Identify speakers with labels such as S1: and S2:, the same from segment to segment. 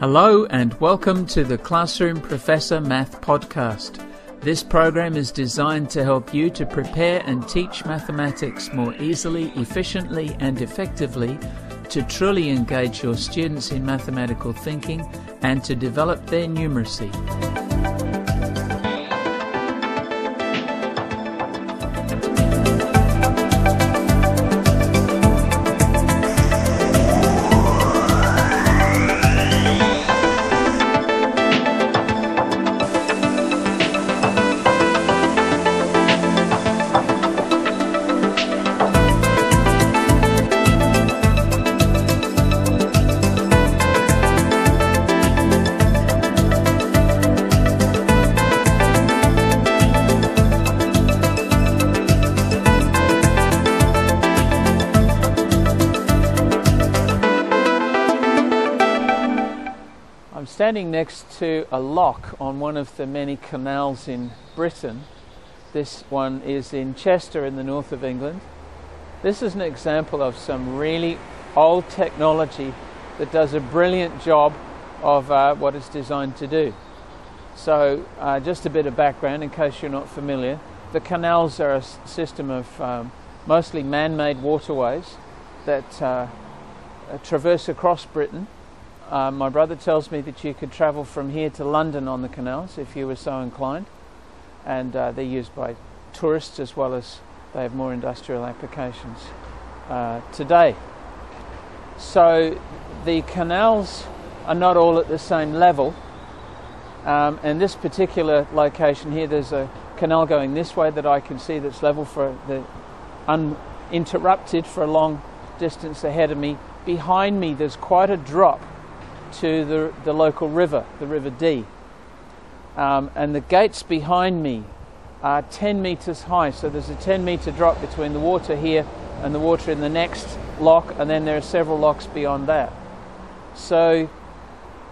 S1: Hello and welcome to the Classroom Professor Math Podcast. This program is designed to help you to prepare and teach mathematics more easily, efficiently and effectively, to truly engage your students in mathematical thinking and to develop their numeracy. Standing next to a lock on one of the many canals in Britain. This one is in Chester in the north of England. This is an example of some really old technology that does a brilliant job of what it's designed to do. So just a bit of background in case you're not familiar. The canals are a system of mostly man-made waterways that traverse across Britain. My brother tells me that you could travel from here to London on the canals if you were so inclined, and they're used by tourists as well as they have more industrial applications today. So the canals are not all at the same level, and this particular location here, there's a canal going this way that I can see that's level for the uninterrupted for a long distance ahead of me. Behind me there's quite a drop to the local river, the River Dee. And the gates behind me are 10 metres high, so there's a 10-metre drop between the water here and the water in the next lock, and then there are several locks beyond that. So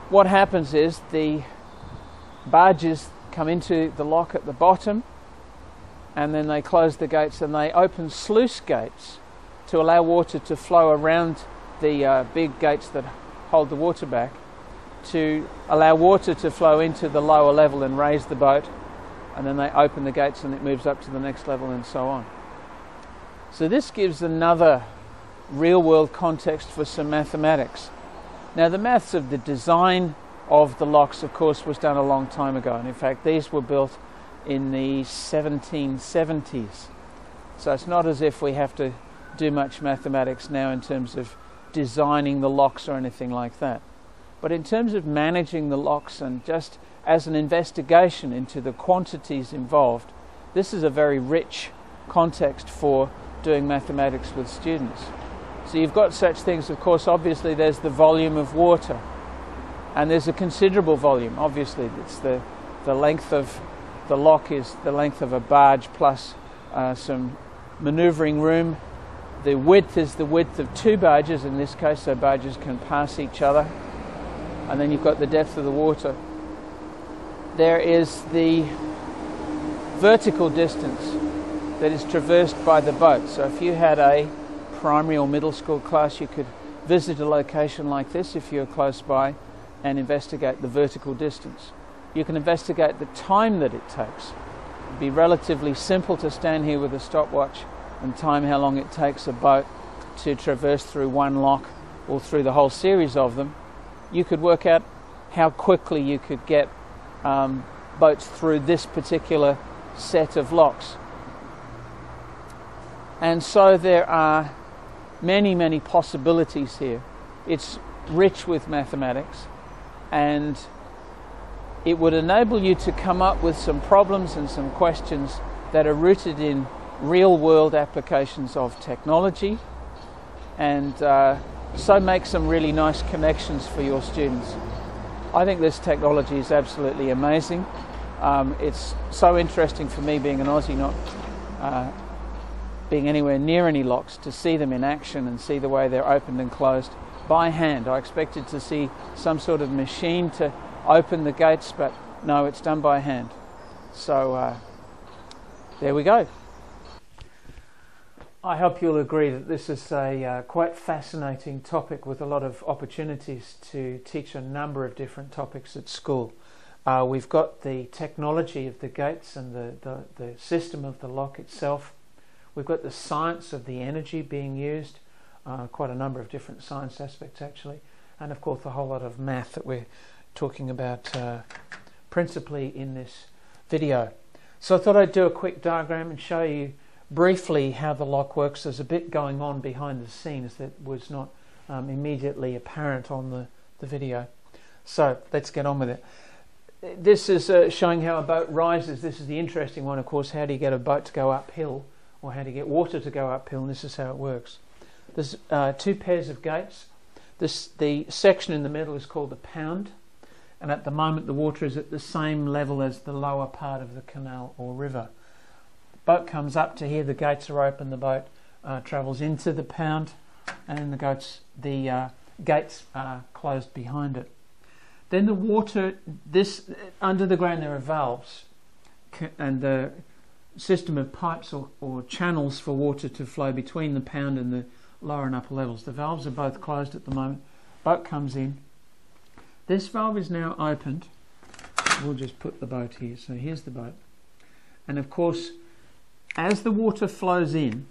S1: what happens is the barges come into the lock at the bottom, and then they close the gates and they open sluice gates to allow water to flow around the big gates that hold the water back, to allow water to flow into the lower level and raise the boat, and then they open the gates and it moves up to the next level and so on. So this gives another real-world context for some mathematics. Now the maths of the design of the locks, of course, was done a long time ago, and in fact these were built in the 1770s. So it's not as if we have to do much mathematics now in terms of designing the locks or anything like that. But in terms of managing the locks and just as an investigation into the quantities involved, this is a very rich context for doing mathematics with students. So you've got such things, of course, obviously there's the volume of water, and there's a considerable volume. Obviously it's the length of the lock is the length of a barge plus some manoeuvring room. The width is the width of two barges in this case, so barges can pass each other. And then you've got the depth of the water. There is the vertical distance that is traversed by the boat. So if you had a primary or middle school class, you could visit a location like this if you're close by and investigate the vertical distance. You can investigate the time that it takes. It'd be relatively simple to stand here with a stopwatch and time how long it takes a boat to traverse through one lock or through the whole series of them. You could work out how quickly you could get boats through this particular set of locks. And so there are many, many possibilities here. It's rich with mathematics, and it would enable you to come up with some problems and some questions that are rooted in real-world applications of technology, and so make some really nice connections for your students. I think this technology is absolutely amazing. It's so interesting for me, being an Aussie, not being anywhere near any locks, to see them in action and see the way they're opened and closed by hand. I expected to see some sort of machine to open the gates, but no, it's done by hand. So there we go. I hope you'll agree that this is a quite fascinating topic with a lot of opportunities to teach a number of different topics at school. We've got the technology of the gates and the system of the lock itself. We've got the science of the energy being used, quite a number of different science aspects actually, and of course a whole lot of math that we're talking about principally in this video. So I thought I'd do a quick diagram and show you briefly how the lock works. There's a bit going on behind the scenes that was not immediately apparent on the video. So let's get on with it. This is showing how a boat rises. This is the interesting one, of course. How do you get a boat to go uphill, or how do you get water to go uphill? And this is how it works. There's two pairs of gates. The section in the middle is called the pound, and at the moment the water is at the same level as the lower part of the canal or river. The boat comes up to here, the gates are open, the boat travels into the pound, and the gates are closed behind it. Then the water, under the ground there are valves, and the system of pipes or channels for water to flow between the pound and the lower and upper levels. The valves are both closed at the moment. Boat comes in. This valve is now opened. We'll just put the boat here. So here's the boat. And of course, as the water flows in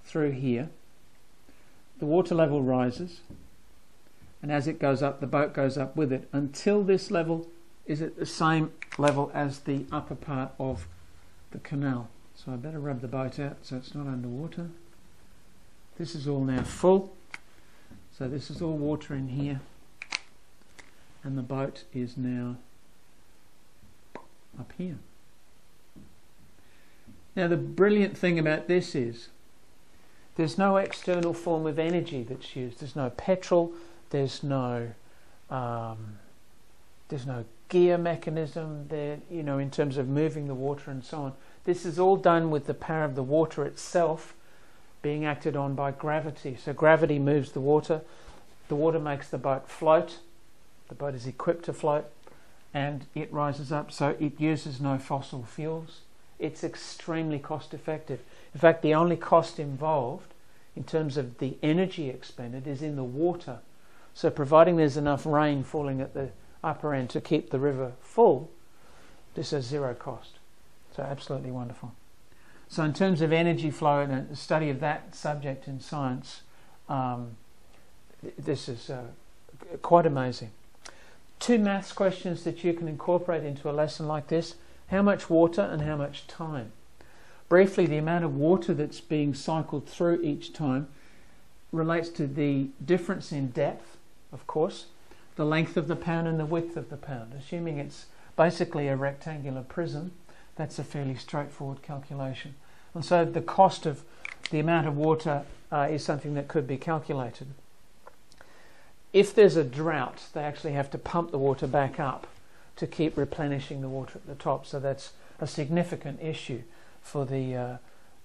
S1: through here, the water level rises. And as it goes up, the boat goes up with it until this level is at the same level as the upper part of the canal. So I better rub the boat out so it's not underwater. This is all now full. So this is all water in here. And the boat is now up here. Now the brilliant thing about this is there's no external form of energy that's used. There's no petrol. There's no gear mechanism there, in terms of moving the water and so on. This is all done with the power of the water itself being acted on by gravity. So gravity moves the water makes the boat float, the boat is equipped to float, and it rises up. So it uses no fossil fuels. It's extremely cost effective. In fact, the only cost involved in terms of the energy expended is in the water. So providing there's enough rain falling at the upper end to keep the river full, this has zero cost. So absolutely wonderful. So in terms of energy flow and a study of that subject in science, this is quite amazing. Two maths questions that you can incorporate into a lesson like this. How much water and how much time? Briefly, the amount of water that's being cycled through each time relates to the difference in depth, of course, the length of the pound and the width of the pound. Assuming it's basically a rectangular prism, that's a fairly straightforward calculation. And so the cost of the amount of water is something that could be calculated. If there's a drought, they actually have to pump the water back up to keep replenishing the water at the top. So that's a significant issue for the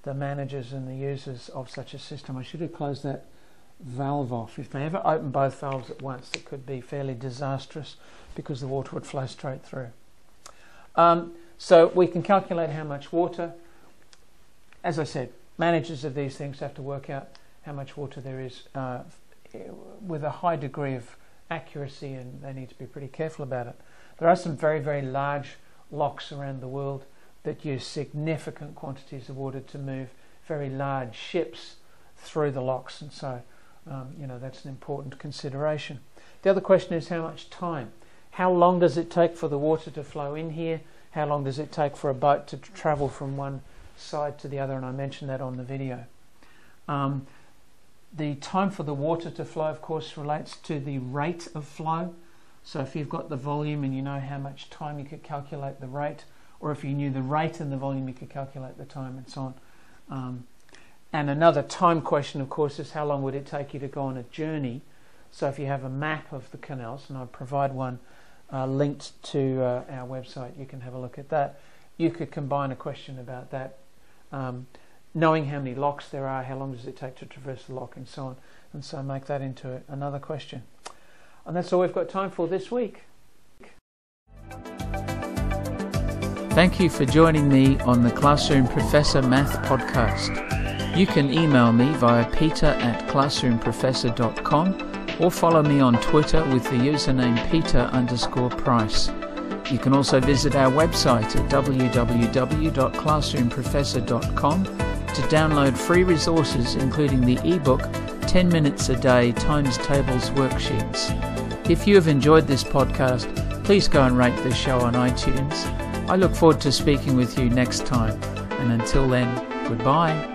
S1: managers and the users of such a system. I should have closed that valve off. If they ever open both valves at once, it could be fairly disastrous because the water would flow straight through. So we can calculate how much water. As I said, managers of these things have to work out how much water there is with a high degree of accuracy, and they need to be pretty careful about it. There are some very, very large locks around the world that use significant quantities of water to move very large ships through the locks, and so that's an important consideration. The other question is how much time. How long does it take for the water to flow in here? How long does it take for a boat to travel from one side to the other? And I mentioned that on the video. The time for the water to flow, of course, relates to the rate of flow. So if you've got the volume and you know how much time, you could calculate the rate. Or if you knew the rate and the volume, you could calculate the time, and so on. And another time question, of course, is how long would it take you to go on a journey? So if you have a map of the canals, and I provide one linked to our website, you can have a look at that. You could combine a question about that, knowing how many locks there are, how long does it take to traverse the lock, and so on, and so make that into another question. And that's all we've got time for this week. Thank you for joining me on the Classroom Professor Math podcast. You can email me via peter@classroomprofessor.com or follow me on Twitter with the username peter_price. You can also visit our website at www.classroomprofessor.com to download free resources including the ebook 10 Minutes a Day Times Tables Worksheets. If you have enjoyed this podcast, please go and rate this show on iTunes. I look forward to speaking with you next time, and until then, goodbye.